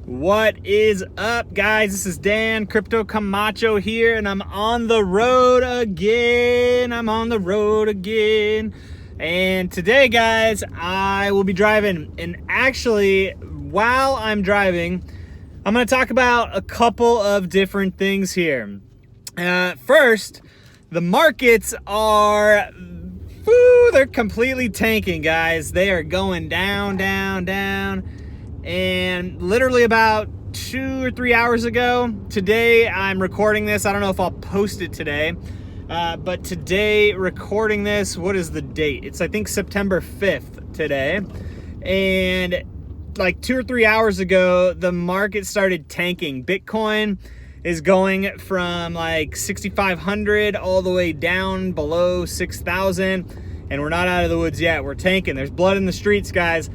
What is up, guys? This is Dan, Crypto Camacho here, and I'm on the road again. And today, guys, I will be driving. And actually, while I'm driving, I'm going to talk about a couple of different things here. First, the markets are, they're completely tanking, guys. They are going down. And literally about 2 or 3 hours ago, today I'm recording this. I don't know if I'll post it today, but today recording this, what is the date? It's, I think, September 5th today. And like 2 or 3 hours ago, the market started tanking. Bitcoin is going from like 6,500 all the way down below 6,000. And we're not out of the woods yet. We're tanking. There's blood in the streets, guys.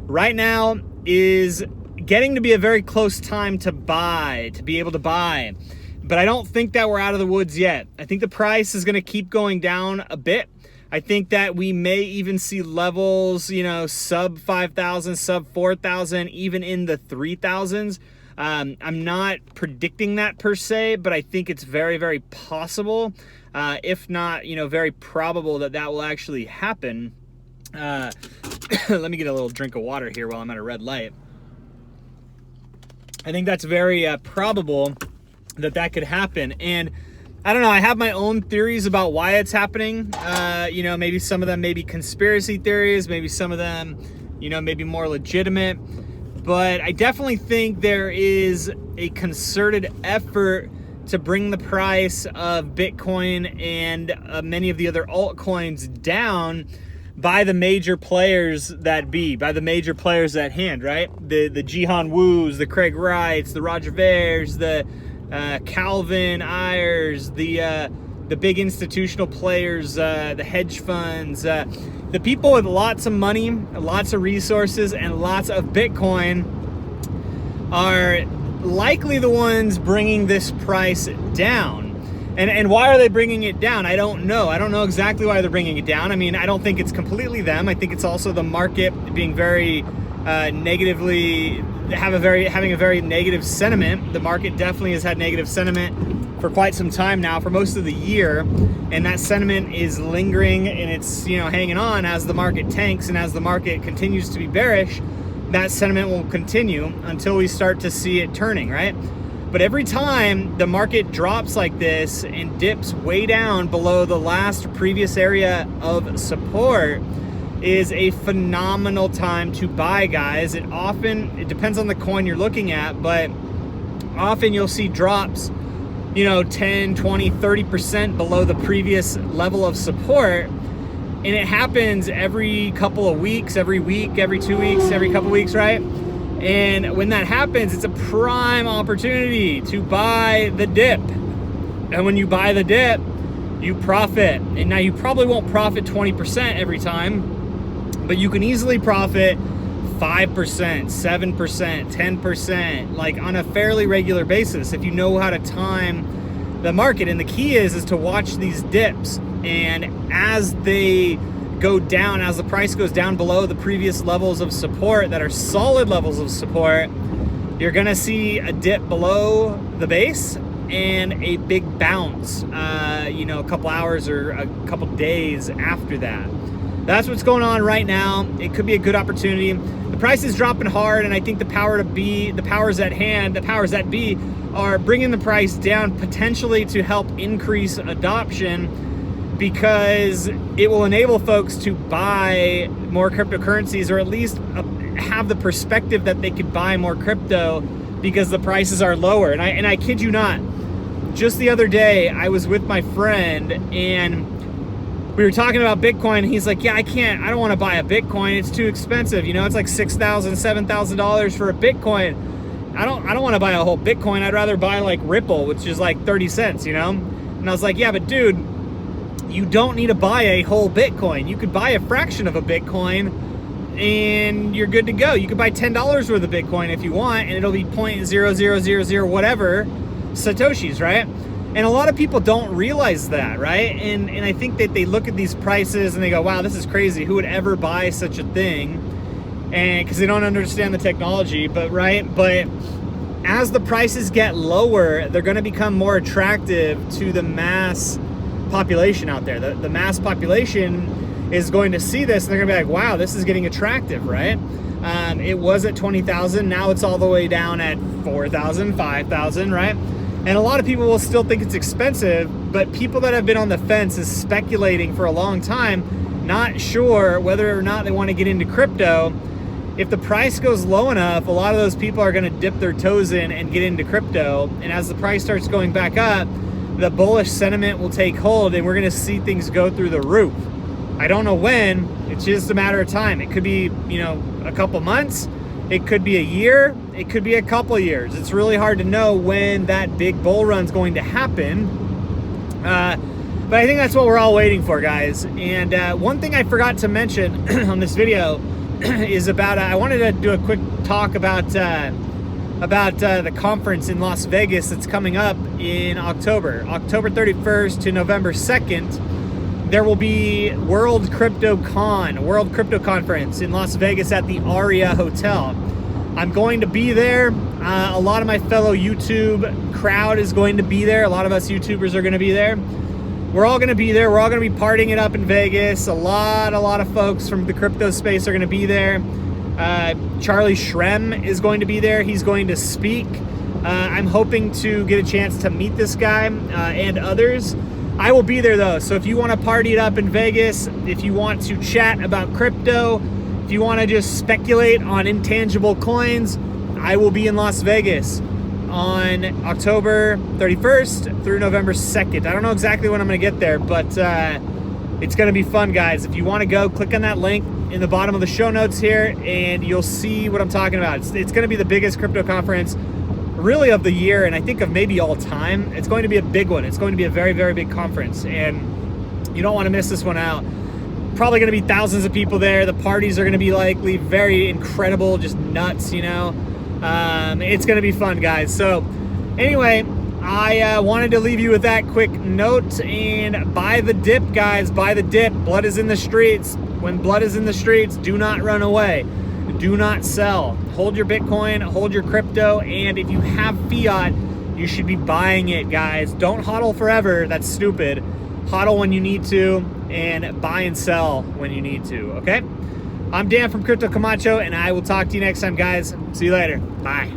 Right now is getting to be a very close time to be able to buy. But I don't think that we're out of the woods yet. I think the price is going to keep going down a bit. I think that we may even see levels, sub 5,000, sub 4,000, even in the 3,000s. I'm not predicting that per se, but I think it's very, very possible, if not, very probable that will actually happen. Let me get a little drink of water here while I'm at a red light. I think that's very probable that could happen. And I don't know, I have my own theories about why it's happening. Maybe some of them may be conspiracy theories, maybe some of them, maybe more legitimate. But I definitely think there is a concerted effort to bring the price of Bitcoin and many of the other altcoins down by the major players at hand, right? The Jihan Woos, the Craig Wrights, the Roger Veres, the Calvin Ayers, the big institutional players, the hedge funds, the people with lots of money, lots of resources, and lots of Bitcoin are likely the ones bringing this price down. And why are they bringing it down? I don't know. I don't know exactly why they're bringing it down. I mean, I don't think it's completely them. I think it's also the market being very having a very negative sentiment. The market definitely has had negative sentiment for quite some time now, for most of the year, and that sentiment is lingering, and it's hanging on as the market tanks, and as the market continues to be bearish, that sentiment will continue until we start to see it turning, right? But every time the market drops like this and dips way down below the last previous area of support is a phenomenal time to buy, guys. It depends on the coin you're looking at, but often you'll see drops, 10, 20, 30% below the previous level of support. And it happens every couple of weeks, every week, every 2 weeks, every couple of weeks, right? And when that happens, it's a prime opportunity to buy the dip. And when you buy the dip, you profit. And now you probably won't profit 20% every time, but you can easily profit 5%, 7%, 10%, like on a fairly regular basis if you know how to time the market. And the key is to watch these dips. And as they go down, as the price goes down below the previous levels of support that are solid levels of support, you're gonna see a dip below the base and a big bounce, a couple hours or a couple days after that. That's what's going on right now. It could be a good opportunity. The price is dropping hard, and I think the powers that be are bringing the price down potentially to help increase adoption, because it will enable folks to buy more cryptocurrencies, or at least have the perspective that they could buy more crypto because the prices are lower. And I kid you not, just the other day I was with my friend and we were talking about Bitcoin. He's like, yeah, I don't want to buy a Bitcoin. It's too expensive. It's like $6,000, $7,000 for a Bitcoin. I don't want to buy a whole Bitcoin. I'd rather buy like Ripple, which is like 30 cents, And I was like, yeah, but dude, you don't need to buy a whole Bitcoin. You could buy a fraction of a Bitcoin and you're good to go. You could buy $10 worth of Bitcoin if you want, and it'll be 0.0000 whatever Satoshis, right? And a lot of people don't realize that, right? And I think that they look at these prices and they go, wow, this is crazy. Who would ever buy such a thing? And because they don't understand the technology, but as the prices get lower, they're going to become more attractive to the mass population out there. The mass population is going to see this and they're going to be like, wow, this is getting attractive, right? It was at 20,000. Now it's all the way down at 4,000, 5,000, right? And a lot of people will still think it's expensive, but people that have been on the fence is speculating for a long time, not sure whether or not they want to get into crypto. If the price goes low enough, a lot of those people are going to dip their toes in and get into crypto. And as the price starts going back up, the bullish sentiment will take hold and we're going to see things go through the roof. I don't know when, it's just a matter of time. It could be, a couple months, it could be a year, it could be a couple years. It's really hard to know when that big bull run's going to happen. But I think that's what we're all waiting for, guys. And one thing I forgot to mention on this video is about, I wanted to do a quick talk about the conference in Las Vegas that's coming up in October 31st to November 2nd. There will be World Crypto Conference in Las Vegas at the Aria Hotel. I'm going to be there. A lot of my fellow YouTube crowd is going to be there. A lot of us YouTubers are going to be there. We're all going to be there. We're all going to be partying it up in Vegas. A lot of folks from the crypto space are going to be there. Charlie Shrem is going to be there. He's going to speak. I'm hoping to get a chance to meet this guy and others. I will be there though, so if you want to party it up in Vegas, if you want to chat about crypto, if you want to just speculate on intangible coins, I will be in Las Vegas on October 31st through November 2nd. I don't know exactly when I'm going to get there, but it's going to be fun, guys. If you want to go, click on that link in the bottom of the show notes here, and you'll see what I'm talking about. It's going to be the biggest crypto conference really of the year, and I think of maybe all time. It's going to be a big one. It's going to be a very, very big conference, and you don't want to miss this one out. Probably going to be thousands of people there. The parties are going to be likely very incredible, just nuts, It's going to be fun, guys. So anyway, I wanted to leave you with that quick note, and buy the dip, guys. Buy the dip. Blood is in the streets. When blood is in the streets, do not run away. Do not sell. Hold your Bitcoin, hold your crypto, and if you have fiat, you should be buying it, guys. Don't hodl forever. That's stupid. Hodl when you need to, and buy and sell when you need to, okay? I'm Dan from Crypto Camacho, and I will talk to you next time, guys. See you later. Bye.